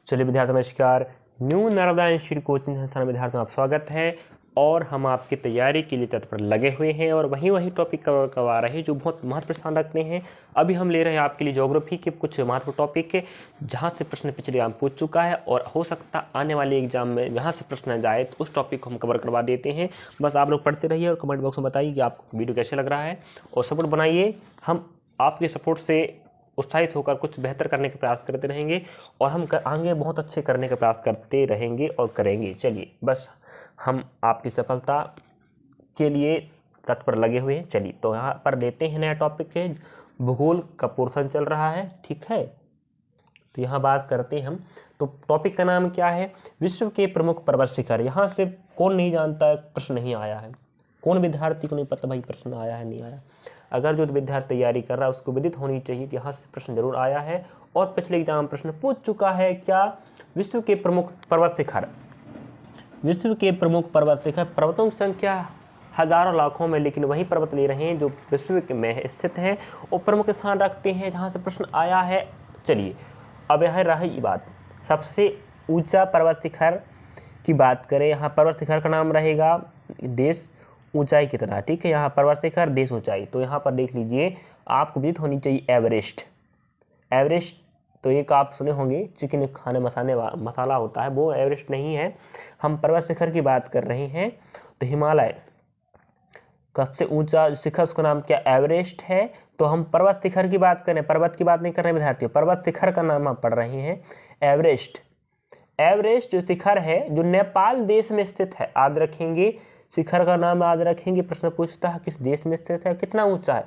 चलिए विद्यार्थी नमस्कार। न्यू नर्मदा इंस्टीट्यूट कोचिंग संस्थान में विद्यार्थियों आप स्वागत है और हम आपकी तैयारी के लिए तत्पर लगे हुए हैं और वही टॉपिक कवर करवा रहे हैं जो बहुत महत्व स्थान रखते हैं। अभी हम ले रहे हैं आपके लिए ज्योग्राफी के कुछ महत्वपूर्ण टॉपिक के जहां से प्रश्न पिछले एग्जाम पूछ चुका है और हो सकता आने वाले एग्जाम में जहाँ से प्रश्न जाए तो उस टॉपिक को हम कवर करवा देते हैं। बस आप लोग पढ़ते रहिए और कमेंट बॉक्स में बताइए कि आपको वीडियो कैसे लग रहा है और सपोर्ट बनाइए। हम आपके सपोर्ट से उत्साहित होकर कुछ बेहतर करने का प्रयास करते रहेंगे और हम आगे बहुत अच्छे करने का प्रयास करते रहेंगे और करेंगे। चलिए बस हम आपकी सफलता के लिए तत्पर लगे हुए हैं। चलिए तो यहाँ पर लेते हैं नया टॉपिक है, भूगोल का पोर्शन चल रहा है, ठीक है। तो यहाँ बात करते हैं हम। तो टॉपिक का नाम क्या है? विश्व के प्रमुख पर्वत शिखर। यहाँ से कौन नहीं जानता है, प्रश्न नहीं आया है। कौन विद्यार्थी को नहीं पता भाई प्रश्न आया है नहीं आया? अगर जो विद्यार्थी तैयारी कर रहा है उसको विदित होनी चाहिए कि यहाँ से प्रश्न जरूर आया है और पिछले एग्जाम प्रश्न पूछ चुका है। क्या? विश्व के प्रमुख पर्वत शिखर। विश्व के प्रमुख पर्वत शिखर, पर्वतों की संख्या हजारों लाखों में, लेकिन वही पर्वत ले रहे हैं जो विश्व में स्थित हैं और प्रमुख स्थान रखते हैं जहाँ से प्रश्न आया है। चलिए अब यहाँ रही बात सबसे ऊंचा पर्वत शिखर की बात करें। यहाँ पर्वत शिखर का नाम रहेगा देश, ऊंचाई कितना, ठीक है। यहाँ पर्वत शिखर, देश, ऊंचाई। तो यहाँ पर देख लीजिए आपको विदित होनी चाहिए एवरेस्ट। एवरेस्ट तो एक आप सुने होंगे चिकन खाने मसाला होता है, वो एवरेस्ट नहीं है। हम पर्वत शिखर की बात कर रहे हैं। तो हिमालय सबसे ऊंचा शिखर, उसका नाम क्या? एवरेस्ट है। तो हम पर्वत शिखर की बात करें, पर्वत की बात नहीं कर रहे विद्यार्थियों, पर्वत शिखर का नाम हम पढ़ रहे हैं एवरेस्ट। एवरेस्ट जो शिखर है जो नेपाल देश में स्थित है, याद रखेंगे शिखर का नाम याद रखेंगे। प्रश्न पूछता है किस देश में स्थित है, कितना ऊंचा है।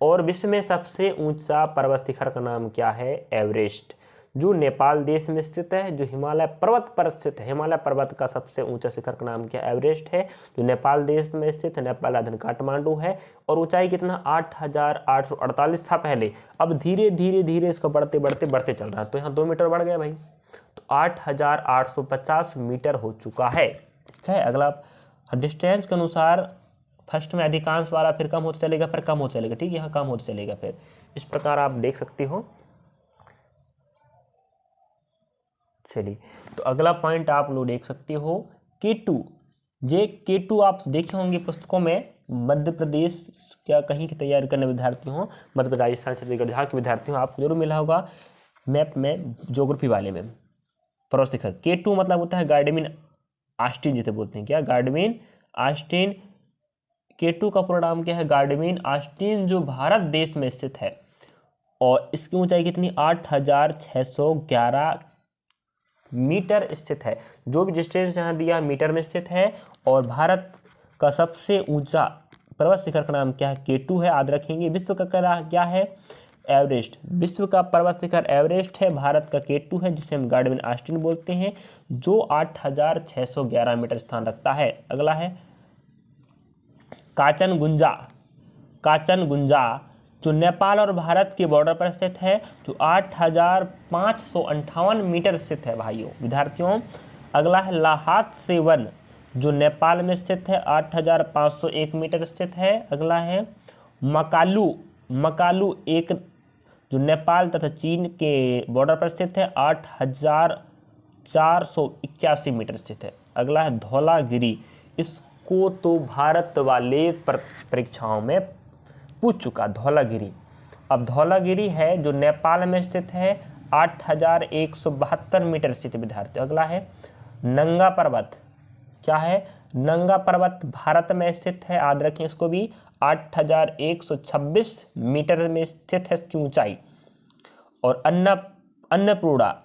और विश्व में सबसे ऊंचा पर्वत शिखर का नाम क्या है? एवरेस्ट, जो नेपाल देश में स्थित है, जो हिमालय पर्वत पर स्थित है। हिमालय पर्वत का सबसे ऊंचा शिखर का नाम क्या? एवरेस्ट है, जो नेपाल देश में स्थित है। नेपाल राजधानी काठमांडू है और ऊंचाई कितना? 8,848 था पहले। अब धीरे धीरे इसको बढ़ते चल रहा है। तो यहाँ 2 मीटर बढ़ गया भाई, तो 8,850 मीटर हो चुका है, ठीक है। अगला डिस्टेंस के अनुसार फर्स्ट में अधिकांश वाला फिर कम होता चलेगा, फिर कम होता चलेगा, ठीक है। यहाँ कम होता चलेगा, फिर इस प्रकार आप देख सकते हो। चलिए तो अगला पॉइंट आप लोग देख सकते हो K2। ये K2 आप देखे होंगे पुस्तकों में। मध्य प्रदेश क्या कहीं की तैयारी करने विद्यार्थी हो, मध्य प्रदेश, राजस्थान, छत्तीसगढ़, जहाँ के विद्यार्थी हो, आपको जरूर मिला होगा मैप में, ज्योग्राफी वाले में। पर्वत शिखर K2 मतलब होता है गार्डमिन आस्टीन, जिसे बोलते हैं क्या? गार्डमिन आस्टीन। K2 का पूरा नाम क्या है? गार्डमिन आस्टीन, जो भारत देश में स्थित है और इसकी ऊंचाई कितनी? 8,611 मीटर स्थित है। जो भी डिस्टेंस यहाँ दिया मीटर में स्थित है। और भारत का सबसे ऊंचा पर्वत शिखर का नाम क्या है? K2 है, याद रखेंगे। विश्व का क्या है? एवरेस्ट। विश्व का पर्वत शिखर एवरेस्ट है, भारत का K2 है जिसे हम गार्डमिन आस्टीन बोलते हैं, जो 8,611 मीटर स्थान रखता है। अगला है काचनगुंजा। काचनगुंजा जो नेपाल और भारत के बॉर्डर पर स्थित है, जो 8,558 मीटर स्थित है भाइयों विद्यार्थियों। अगला है लाहात-सेवन, जो नेपाल में स्थित है, 8,501 मीटर स्थित है। अगला है मकालू। मकालू एक जो नेपाल तथा चीन के बॉर्डर पर स्थित है, 8,481 मीटर स्थित है। अगला है धौलागिरी। इसको तो भारत वाले परीक्षाओं में पूछ चुका, धौलागिरी। अब धौलागिरी है जो नेपाल में स्थित है, 8,172 मीटर स्थित विद्यार्थी। अगला है नंगा पर्वत। क्या है? नंगा पर्वत भारत में स्थित है, याद रखें इसको भी, 8,126 मीटर में स्थित है इसकी ऊंचाई। और अन्नपूर्णा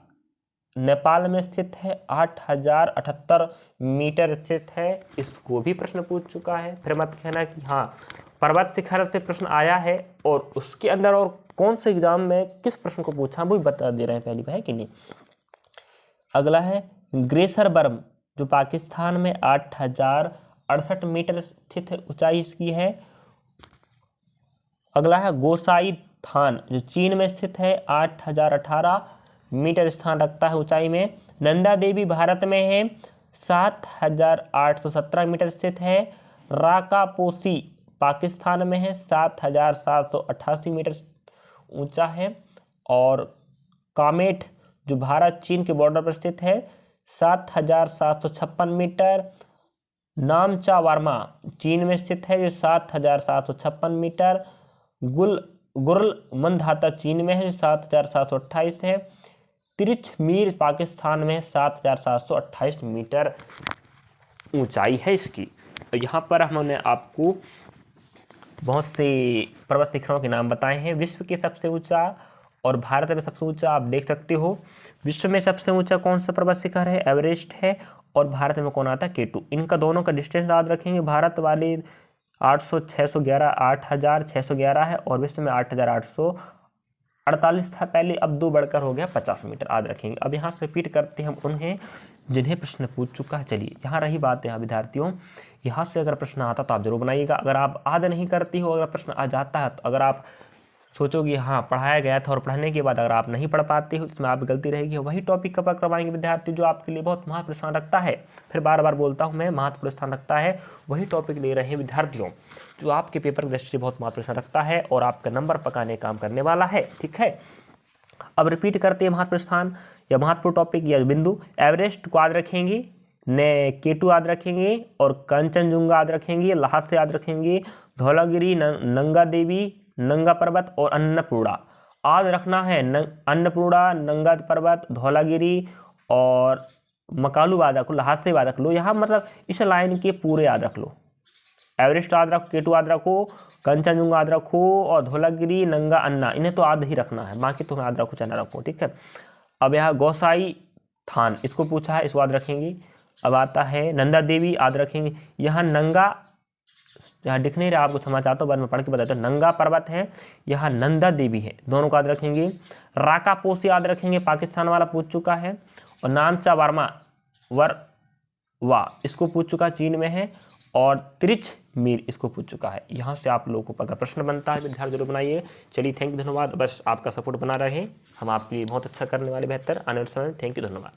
नेपाल में स्थित है, 8,078 मीटर स्थित है। इसको भी प्रश्न पूछ चुका है। फिर मत कहना कि हाँ पर्वत शिखर से प्रश्न आया है और उसके अंदर और कौन से एग्जाम में किस प्रश्न को पूछा, वो भी बता दे रहे हैं पहली बार, है कि नहीं। अगला है ग्लेशियर बर्म, जो पाकिस्तान में 8,068 मीटर स्थित है, ऊंचाई इसकी है। अगला है गोसाई थान, जो चीन में स्थित है, 8,018 मीटर स्थान रखता है ऊंचाई में। नंदा देवी भारत में है, 7,817 मीटर स्थित है। राकापोसी पाकिस्तान में है, 7,788 मीटर ऊंचा है। और कामेट जो भारत चीन के बॉर्डर पर स्थित है 7,756 मीटर। नामचा वार्मा चीन में स्थित है जो 7,756 मीटर। गुर्ल मंधाता चीन में है जो 7,728 है। तिरिच मीर पाकिस्तान में 7,728 मीटर ऊंचाई है इसकी। तो यहाँ पर हमने आपको बहुत से पर्वत शिखरों के नाम बताए हैं। विश्व के सबसे ऊंचा और भारत में सबसे ऊंचा आप देख सकते हो। विश्व में सबसे ऊंचा कौन सा पर्वत शिखर है? एवरेस्ट है। और भारत में कौन आता है? K2। इनका दोनों का डिस्टेंस याद रखेंगे। भारत वाले 8,611 है और विश्व में 8,848 था पहले, अब 2 बढ़कर हो गया 50 मीटर, याद रखेंगे। अब यहाँ से रिपीट करते हैं हम उन्हें जिन्हें प्रश्न पूछ चुका है। चलिए यहाँ रही बात है विद्यार्थियों, यहाँ से अगर प्रश्न आता तो आप जरूर बनाइएगा। अगर आप याद नहीं करती हो, अगर प्रश्न आ जाता है तो अगर आप सोचोगे हाँ पढ़ाया गया था और पढ़ने के बाद अगर आप नहीं पढ़ पाते हो इसमें आप गलती रहेगी। वही टॉपिक कवर करवाएंगे विद्यार्थी जो आपके लिए बहुत महत्वपूर्ण स्थान रखता है। फिर बार बार बोलता हूँ मैं, महत्वपूर्ण स्थान रखता है। वही टॉपिक ले रहे हैं विद्यार्थियों जो आपके पेपर की दृष्टि बहुत महत्वपूर्ण स्थान रखता है और आपका नंबर पकाने का काम करने वाला है। ठीक है, अब रिपीट करते हैं महत्वपूर्ण स्थान या महत्वपूर्ण टॉपिक या बिंदु। एवरेस्ट को याद रखेंगे, K2 याद रखेंगे और कंचनजुंगा याद रखेंगे, ल्हासा याद रखेंगे, धौलागिरी, नंगा देवी, नंगा पर्वत और अन्नपूर्णा याद रखना है। अन्नपूर्णा, नंगा पर्वत, धौलागिरी और मकालू याद रख लो, ल्हासा याद रख लो। यहाँ मतलब इस लाइन के पूरे याद रख लो। एवरेस्ट याद रखो, K2 याद रखो, कंचनजुंगा याद रखो और धौलागिरी, नंगा, अन्ना, इन्हें तो याद ही रखना है, बाकी तुम याद रखो चाहे ना रखो। ठीक है, अब यहाँ गोसाई थान इसको पूछा है, इसको याद रखेंगे। अब आता है नंदा देवी, याद रखेंगे। यहाँ नंगा, यहाँ दिख नहीं रहा आपको, समझ आता हूँ बाद में पढ़ के बताता हूँ। नंगा पर्वत है, यहाँ नंदा देवी है, दोनों को याद रखेंगे। राका पोसी याद रखेंगे, पाकिस्तान वाला पूछ चुका है। और नामचा वार्मा इसको पूछ चुका, चीन में है। और तिरिच मीर इसको पूछ चुका है। यहाँ से आप लोगों को अगर प्रश्न बनता है विद्यार्थी जरूर बनाइए। चलिए थैंक यू, धन्यवाद। बस आपका सपोर्ट बना रहे, हम आपके लिए बहुत अच्छा करने वाले, बेहतर आने वाले समय। थैंक यू, धन्यवाद।